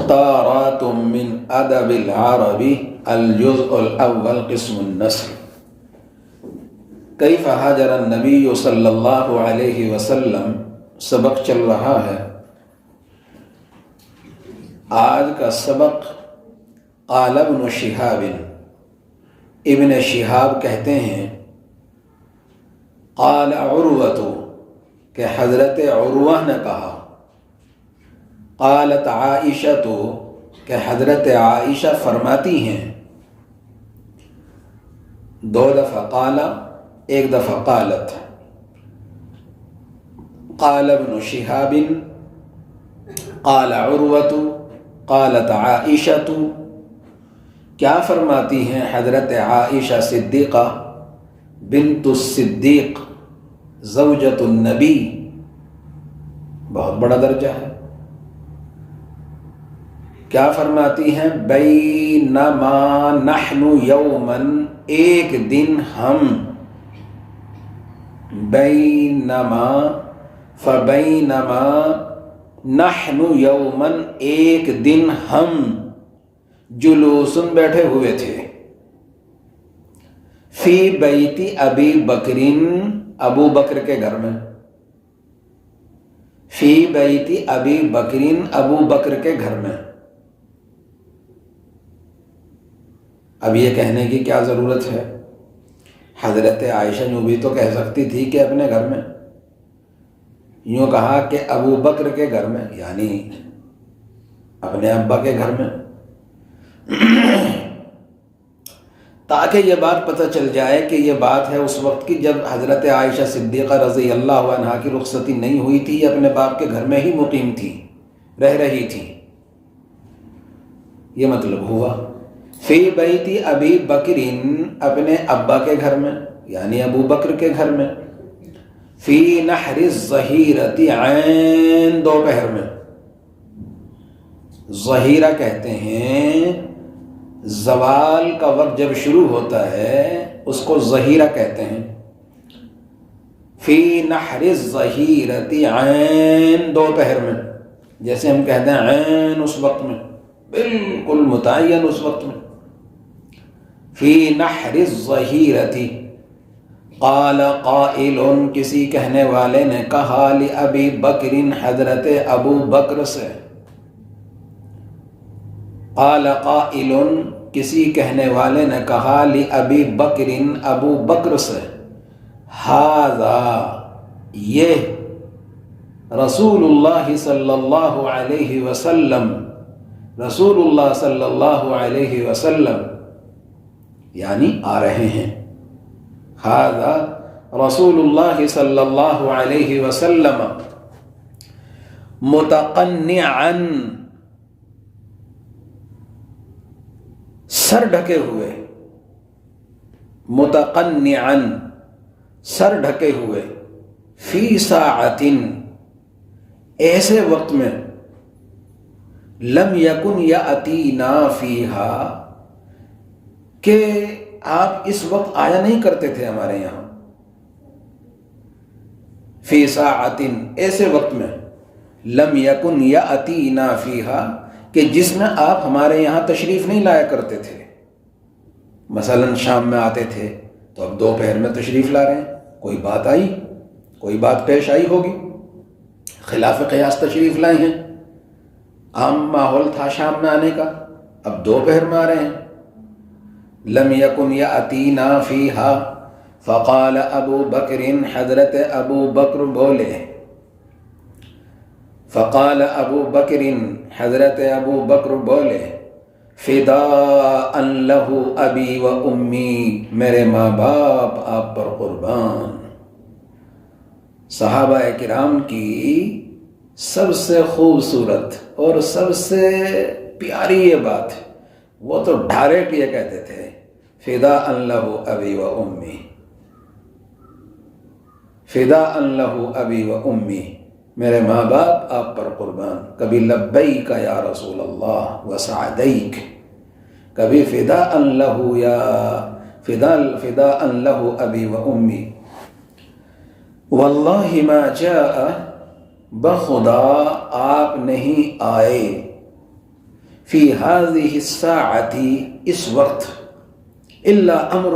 مختارات من ادب العربی الجزء الاول قسم النسل کیف ہاجر النبی صلی اللہ علیہ وسلم سبق چل رہا ہے۔ آج کا سبق قال ابن شہاب، ابن شہاب کہتے ہیں قال عروۃ کہ حضرت عروہ نے کہا، قالت عائشہ کہ حضرت عائشہ فرماتی ہیں، دو دفعہ قال ایک دفعہ قالت۔ قال ابن شہاب قال عروۃ قالت عائشہ، کیا فرماتی ہیں حضرت عائشہ صدیقہ بنت الصدیق زوجۃ النبی، بہت بڑا درجہ ہے۔ کیا فرماتی ہیں؟ بینما نحن یوماً، ایک دن ہم، بینما فبینما نحن یوماً ایک دن ہم، جلوسن بیٹھے ہوئے تھے، فی بیت ابی بکرین، ابو بکر کے گھر میں، فی بیت ابی بکرین، ابو بکر کے گھر میں۔ اب یہ کہنے کی کیا ضرورت ہے؟ حضرت عائشہ یوں بھی تو کہہ سکتی تھی کہ اپنے گھر میں، یوں کہا کہ ابو بکر کے گھر میں، یعنی اپنے ابا کے گھر میں، تاکہ یہ بات پتہ چل جائے کہ یہ بات ہے اس وقت کی جب حضرت عائشہ صدیقہ رضی اللہ عنہا کی رخصتی نہیں ہوئی تھی، یہ اپنے باپ کے گھر میں ہی مقیم تھی، رہ رہی تھی، یہ مطلب ہوا۔ فی بیت ابی بکرین، اپنے ابا کے گھر میں یعنی ابو بکر کے گھر میں، فی نحر الظہیرۃ، عین دوپہر میں، ظہیرہ کہتے ہیں زوال کا وقت جب شروع ہوتا ہے اس کو ظہیرہ کہتے ہیں۔ فی نحر الظہیرۃ، عین دوپہر میں، جیسے ہم کہتے ہیں عین اس وقت میں، بالکل متعین اس وقت میں۔ فی نحر الظہیرۃ، قال قائل، کسی کہنے والے نے کہا، لابی بکر، حضرت ابو بکر سے، قال قائل، کسی کہنے والے نے کہا، لابی بکر، ابو بکر سے، ھذا، یہ، رسول اللہ صلی اللہ علیہ وسلم، رسول اللہ صلی اللہ علیہ وسلم، یعنی آ رہے ہیں، ھذا رسول اللہ صلی اللہ علیہ وسلم، متقنعا، سر ڈھکے ہوئے، متقنعا، سر ڈھکے ہوئے، فی ساعۃ، ایسے وقت میں، لم یکن یاتینا فیہا، کہ آپ اس وقت آیا نہیں کرتے تھے ہمارے یہاں، فی ساعۃ، ایسے وقت میں، لم یکن یاتینا فیہا، کہ جس میں آپ ہمارے یہاں تشریف نہیں لایا کرتے تھے۔ مثلا شام میں آتے تھے تو اب دوپہر میں تشریف لا رہے ہیں، کوئی بات آئی، کوئی بات پیش آئی ہوگی، خلاف قیاس تشریف لائے ہیں، عام ماحول تھا شام میں آنے کا، اب دوپہر میں آ رہے ہیں۔ لم یکن یاتینا فیہا، فقال ابو بکر، حضرت ابو بکر بولے، فقال ابو بکر، حضرت ابو بکر بولے، فداء لہ ابی و امی، میرے ماں باپ آپ پر قربان۔ صحابہ کرام کی سب سے خوبصورت اور سب سے پیاری یہ بات ہے، وہ تو ڈائریکٹ یہ کہتے تھے، فداء لہ ابی و امی، فداء لہ ابی و امی، میرے ماں باپ آپ پر قربان۔ کبھی لبیک یا رسول اللہ وسعدیک، کبھی فداء لہ یا فداء لہ ابی و امی۔ واللہ ما جاء، بخدا آپ نہیں آئے، فی هذه الساعة، اس وقت، الا امر،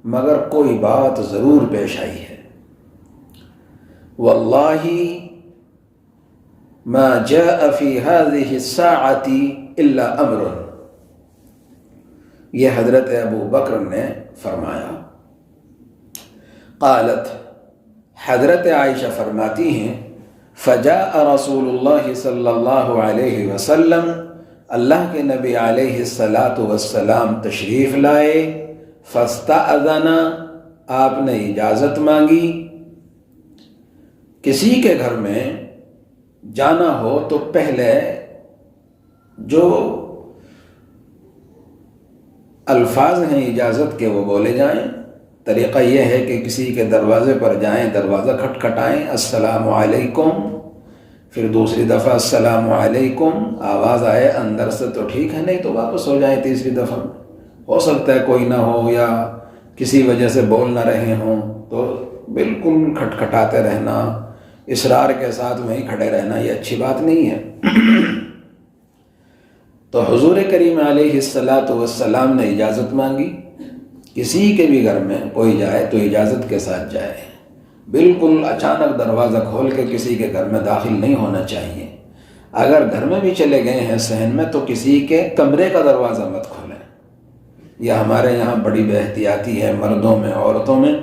مگر کوئی بات ضرور پیش آئی ہے، واللہ ما جاء فی هذه الساعة الا امر، یہ حضرت ابو بکر نے فرمایا۔ قالت، حضرت عائشہ فرماتی ہیں، فجاء رسول اللہ صلی اللہ علیہ وسلم، اللہ کے نبی علیہ السلام تشریف لائے، فاستأذن، آپ نے اجازت مانگی۔ کسی کے گھر میں جانا ہو تو پہلے جو الفاظ ہیں اجازت کے وہ بولے جائیں۔ طریقہ یہ ہے کہ کسی کے دروازے پر جائیں، دروازہ کھٹکھٹائیں، السلام علیکم، پھر دوسری دفعہ السلام علیکم، آواز آئے اندر سے تو ٹھیک ہے، نہیں تو واپس ہو جائیں تیسری دفعہ۔ ہو سکتا ہے کوئی نہ ہو یا کسی وجہ سے بول نہ رہے ہوں تو بالکل کھٹکھٹاتے رہنا، اصرار کے ساتھ وہیں کھڑے رہنا، یہ اچھی بات نہیں ہے۔ تو حضور کریم علیہ السلام نے اجازت مانگی، کسی کے بھی گھر میں کوئی جائے تو اجازت کے ساتھ جائے، بالکل اچانک دروازہ کھول کے کسی کے گھر میں داخل نہیں ہونا چاہیے۔ اگر گھر میں بھی چلے گئے ہیں صحن میں تو کسی کے کمرے کا دروازہ مت کھولیں۔ یہ ہمارے یہاں بڑی بے احتیاطی ہے مردوں میں، عورتوں میں،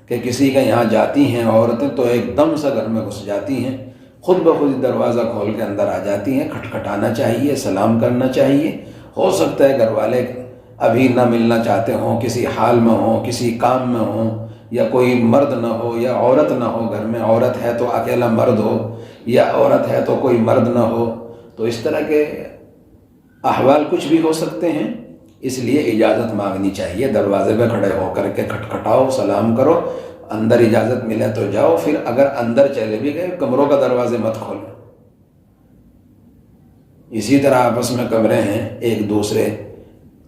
کہ کسی کے یہاں جاتی ہیں عورتیں تو ایک دم سے گھر میں گھس جاتی ہیں، خود بخود دروازہ کھول کے اندر آ جاتی ہیں۔ کھٹکھٹانا چاہیے، سلام کرنا چاہیے۔ ہو سکتا ہے گھر والے ابھی نہ ملنا چاہتے ہوں، کسی حال میں ہوں، کسی کام میں ہوں، یا کوئی مرد نہ ہو یا عورت نہ ہو، گھر میں عورت ہے تو اکیلا مرد ہو، یا عورت ہے تو کوئی مرد نہ ہو، تو اس طرح کے احوال کچھ بھی ہو سکتے ہیں، اس لیے اجازت مانگنی چاہیے۔ دروازے پہ کھڑے ہو کر کے کھٹکھٹاؤ، سلام کرو، اندر اجازت ملے تو جاؤ، پھر اگر اندر چلے بھی گئے کمروں کا دروازے مت کھولو۔ اسی طرح آپس میں کمرے ہیں ایک دوسرے،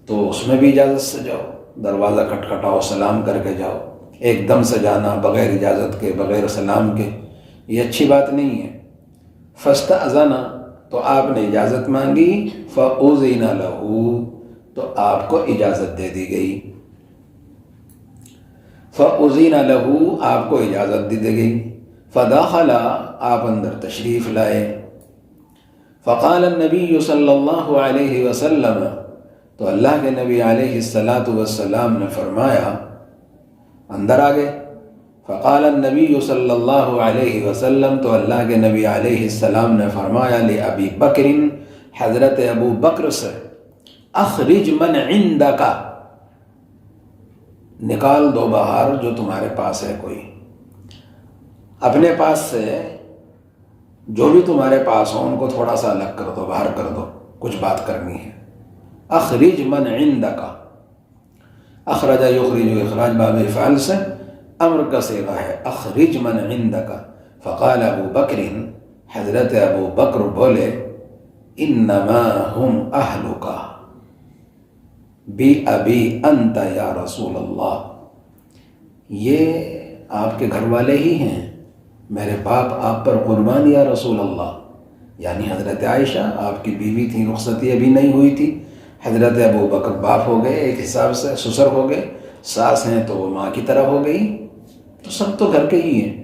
تو اس میں بھی اجازت سے جاؤ، دروازہ کھٹکھٹاؤ، سلام کر کے جاؤ۔ ایک دم سے جانا بغیر اجازت کے، بغیر سلام کے، یہ اچھی بات نہیں ہے۔ فاستأذن، تو آپ نے اجازت مانگی، فأذن له، تو آپ کو اجازت دے دی گئی۔ فأذن له، آپ کو اجازت دی گئی۔ فدخل، آپ اندر تشریف لائے۔ فقال النبی صلی اللہ علیہ وسلم، تو اللہ کے نبی علیہ السلام نے فرمایا، اندر آ گئے۔ فقال النبی صلی اللہ علیہ وسلم، تو اللہ کے نبی علیہ السلام نے فرمایا لأبی بکر، حضرت ابو بکر سے، اخرج من عندک، نکال دو باہر جو تمہارے پاس ہے کوئی، اپنے پاس سے جو بھی تمہارے پاس ہو ان کو تھوڑا سا الگ کر دو، باہر کر دو، کچھ بات کرنی ہے۔ اخرج من عندک، اخرج یخرج، اخراج باب فعل سے امر کا صیغہ ہے، اخرج من عندک۔ فقال ابو بکر، حضرت ابو بکر بولے، انما هم اہلک بی ابی انت یا رسول اللہ، یہ آپ کے گھر والے ہی ہیں، میرے باپ آپ پر قربان یا رسول اللہ۔ یعنی حضرت عائشہ آپ کی بیوی تھی، رخصتی ابھی نہیں ہوئی تھی، حضرت ابو بکر باپ ہو گئے، ایک حساب سے سسر ہو گئے، ساس ہیں تو وہ ماں کی طرح ہو گئی، تو سب تو گھر کے ہی ہیں۔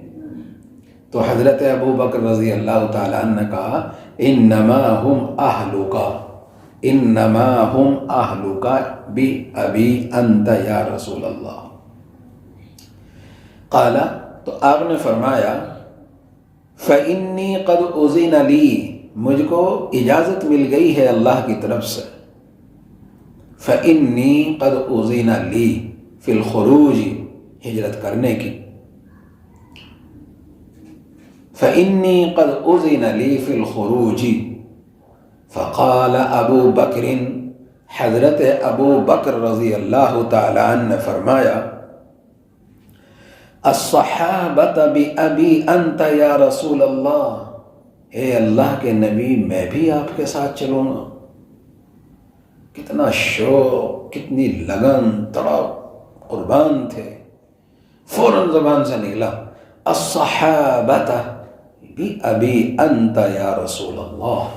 تو حضرت ابو بکر رضی اللہ تعالیٰ عنہ نے کہا، انما ہم اہلک، انما ہم اہلک بی ابی انت یا رسول اللہ۔ قال، تو آپ نے فرمایا، فإنی قد اذن لی، مجھ کو اجازت مل گئی ہے اللہ کی طرف سے، فإنی قد اذن لی فی الخروج، ہجرت کرنے کی، فإنی قد اذن لی فی الخروج۔ فقال ابو بکر، حضرت ابو بکر رضی اللہ تعالیٰ عنہ نے فرمایا، الصحابۃ بأبی انت یا رسول اللہ، اے اللہ کے نبی میں بھی آپ کے ساتھ چلوں گا۔ کتنا شوق، کتنی لگن، تڑپ، قربان تھے۔ فوراً زبان سے نکلا، الصحابۃ بأبی انت یا رسول اللہ،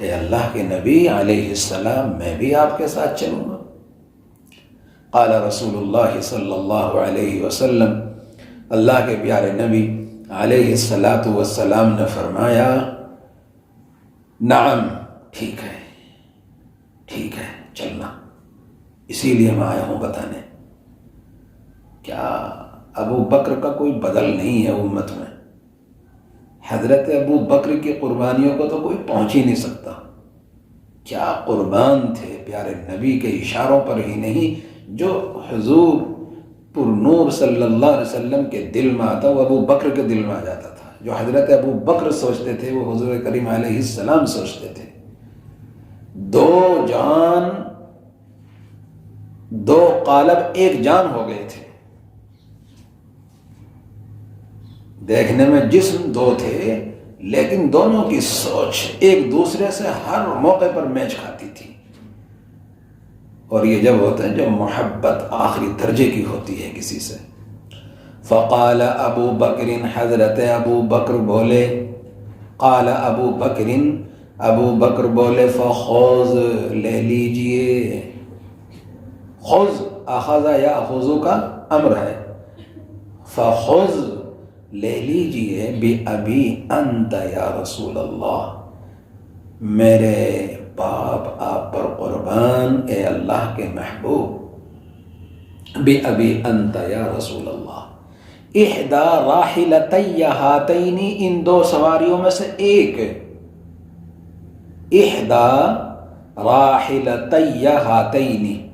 اے اللہ کے نبی علیہ السلام میں بھی آپ کے ساتھ چلوں گا۔ قال رسول اللہ صلی اللہ علیہ وسلم، اللہ کے پیارے نبی علیہ السلام نے فرمایا نعم، ٹھیک ہے ٹھیک ہے چلنا، اسی لیے میں آیا ہوں بتانے۔ کیا ابو بکر کا کوئی بدل نہیں ہے امت میں؟ حضرت ابو بکر کی قربانیوں کو تو کوئی پہنچ ہی نہیں سکتا۔ کیا قربان تھے پیارے نبی کے اشاروں پر ہی نہیں، جو حضور پر نور صلی اللہ علیہ وسلم کے دل میں آتا وہ ابو بکر کے دل میں آ جاتا تھا۔ جو حضرت ابو بکر سوچتے تھے وہ حضور کریم علیہ السلام سوچتے تھے۔ دو جان، دو قالب ایک جان ہو گئے تھے۔ دیکھنے میں جسم دو تھے لیکن دونوں کی سوچ ایک دوسرے سے ہر موقع پر میچ کھاتی تھی۔ اور یہ جب ہوتا ہے جب محبت آخری درجے کی ہوتی ہے کسی سے۔ فقال ابو بکر، حضرت ابو بکر بولے، قال ابو بکر، ابو بکر بولے فخذ، لے لیجئے۔ خذ اخذ یاخذ کا امر ہے، فخذ لے لیجئے، بأبی انت یا رسول اللہ، میرے باپ آپ پر قربان اے اللہ کے محبوب، بأبی انت یا رسول اللہ، احدی راحلتی ہاتین، ان دو سواریوں میں سے ایک، احدی راحلتی ہاتین،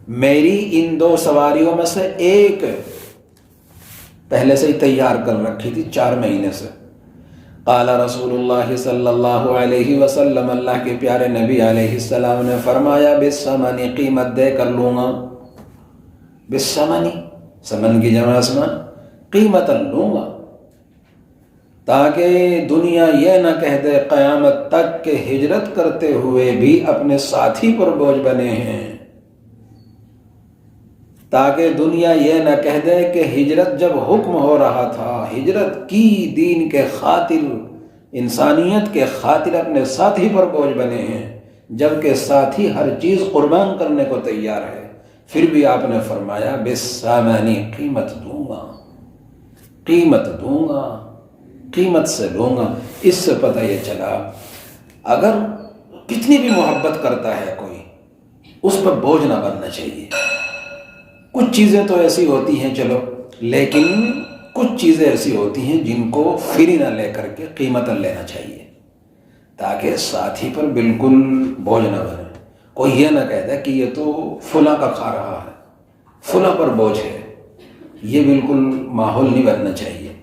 میری ان دو سواریوں میں سے ایک، پہلے سے ہی تیار کر رکھی تھی 4 مہینے سے۔ قال رسول اللہ صلی اللہ علیہ وسلم، اللہ کے پیارے نبی علیہ السلام نے فرمایا بالثمن، قیمت دے کر لوں گا۔ بالثمن، ثمن کی جمع ثمن، قیمت لوں گا، تاکہ دنیا یہ نہ کہہ دے قیامت تک کہ ہجرت کرتے ہوئے بھی اپنے ساتھی پر بوجھ بنے ہیں، تاکہ دنیا یہ نہ کہہ دے کہ ہجرت جب حکم ہو رہا تھا، ہجرت کی دین کے خاطر، انسانیت کے خاطر اپنے ساتھی پر بوجھ بنے ہیں، جبکہ ساتھی ہر چیز قربان کرنے کو تیار ہے، پھر بھی آپ نے فرمایا بالثمن، قیمت دوں گا، قیمت دوں گا، قیمت سے لوں گا۔ اس سے پتہ یہ چلا اگر کتنی بھی محبت کرتا ہے کوئی، اس پر بوجھ نہ بننا چاہیے۔ کچھ چیزیں تو ایسی ہوتی ہیں چلو، لیکن کچھ چیزیں ایسی ہوتی ہیں جن کو فری نہ لے کر کے قیمت لینا چاہیے، تاکہ ساتھی پر بالکل بوجھ نہ بنے۔ کوئی یہ نہ کہتا کہ یہ تو فلاں کا کھا رہا ہے، فلاں پر بوجھ ہے، یہ بالکل ماحول نہیں بننا چاہیے۔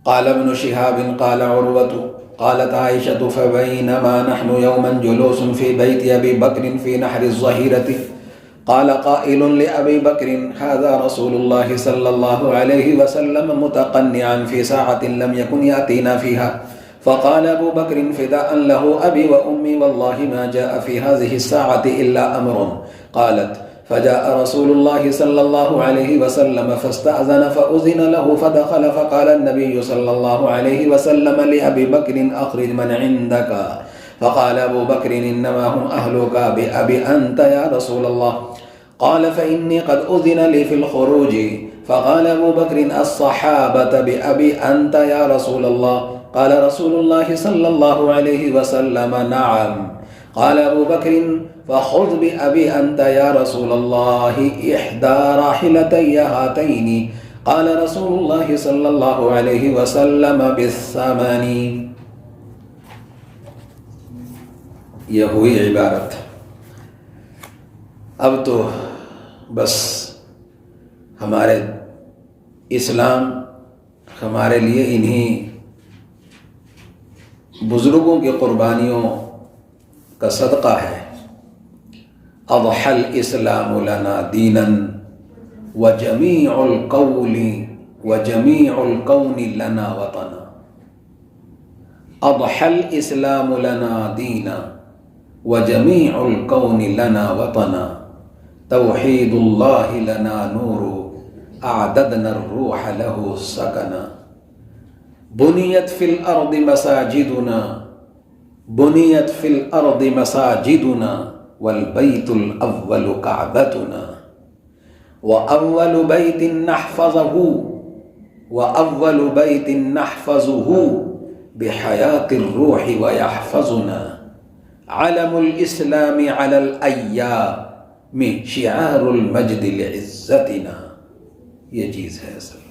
قال ابن شهاب قال عروة قالت عائشة فبينما نحن يوما جلوس في بيت أبي بكر في نحر الظهيرة قال قائل لأبي بكر هذا رسول الله صلى الله عليه وسلم متقنعا في ساعة لم يكن يأتينا فيها، فقال أبو بكر فداء له أبي وأمي والله ما جاء في هذه الساعة إلا أمر. قالت فجاء رسول الله صلى الله عليه وسلم فاستأذن فأذن له فدخل، فقال النبي صلى الله عليه وسلم لأبي بكر أخرج من عندك، فقال أبو بكر إنما هم أهلك بأبي أنت يا رسول الله. قال فإني قد أذن لي في الخروج، فقال أبو بكر الصحابة بأبي أنت يا رسول الله. قال رسول الله صلى الله عليه وسلم نعم. قال أبو بكر فخذ بأبي أنت يا رسول الله إحدى راحلتي هاتين. قال رسول الله صلى الله عليه وسلم بالثمن. یہ ہوئی عبارت۔ اب تو بس ہمارے اسلام ہمارے لیے انہی بزرگوں کی قربانیوں کا صدقہ ہے۔ اضحى الاسلام لنا دینا وجميع الكون لنا وطنا. اضحى الاسلام لنا دینا وجميع الكون لنا وطنا. توحید اللہ لنا نور اعددنا الروح له سکنا. بنیت فی الارض مساجدنا، بنیت فی الارض مساجدنا والبیت الاول کعبتنا واول بیت نحفظه واول بیت نحفظه بحیاة الروح ویحفظنا علم الاسلام علی الایام شعار المجد لعزتنا. یہ چیز ہے اصل.